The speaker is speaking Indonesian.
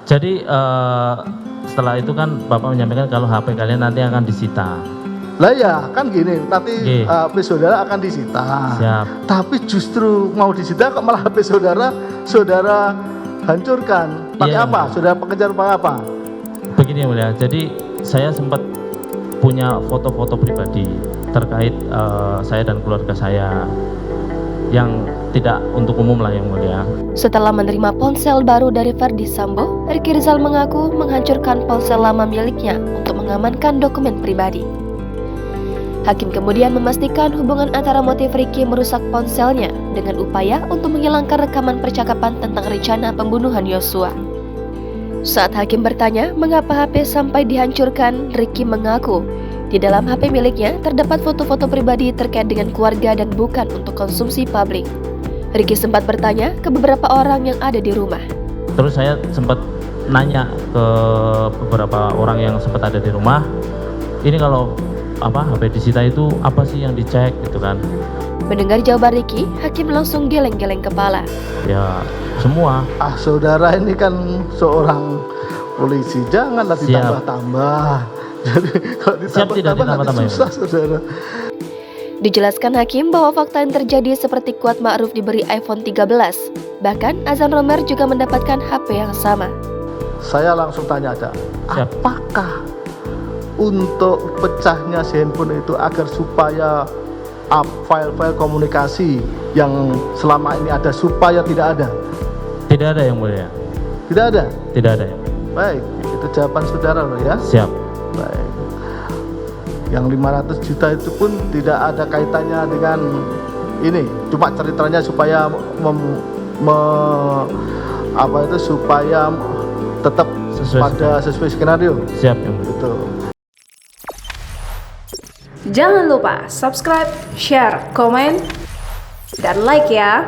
Jadi setelah itu kan Bapak menyampaikan kalau HP kalian nanti akan disita. Lah ya kan gini, nanti Oke. HP saudara akan disita. Siap. Tapi justru mau disita kok malah HP saudara hancurkan. Pakai Iya, apa? Yang Saudara pengejar pakai apa? Begini yang mulia, jadi saya sempat punya foto-foto pribadi terkait saya dan keluarga saya yang tidak untuk umum lah yang mulia. Setelah menerima ponsel baru dari Verdi Sambo, Ricky Rizal mengaku menghancurkan ponsel lama miliknya untuk mengamankan dokumen pribadi. Hakim kemudian memastikan hubungan antara motif Ricky merusak ponselnya dengan upaya untuk menghilangkan rekaman percakapan tentang rencana pembunuhan Yosua. Saat hakim bertanya mengapa HP sampai dihancurkan, Ricky mengaku di dalam HP miliknya terdapat foto-foto pribadi terkait dengan keluarga dan bukan untuk konsumsi publik. Ricky sempat bertanya ke beberapa orang yang ada di rumah. Terus saya sempat nanya ke beberapa orang yang sempat ada di rumah, ini kalau HP disita itu apa sih yang dicek gitu kan? Mendengar jawaban Ricky, hakim langsung geleng-geleng kepala. Ya semua. Saudara ini kan seorang polisi, janganlah Siap. ditambah-tambah. Jadi kalau Siap, tidak ditambah-tambah nanti ditambah-tambah, susah saudara. Dijelaskan hakim bahwa fakta yang terjadi seperti Kuat Ma'ruf diberi iPhone 13. Bahkan Azan Romer juga mendapatkan HP yang sama. Saya langsung tanya aja, Siap. apakah untuk pecahnya si handphone itu agar supaya file-file komunikasi yang selama ini ada supaya tidak ada? Tidak ada yang mulia. Tidak ada? Tidak ada yang. Baik, itu jawaban saudara loh ya. Siap. Baik. Yang 500 juta itu pun tidak ada kaitannya dengan ini, cuma ceritanya supaya supaya tetap sesuai skenario. Siap yang mulia. Betul. Jangan lupa subscribe, share, komen, dan like ya.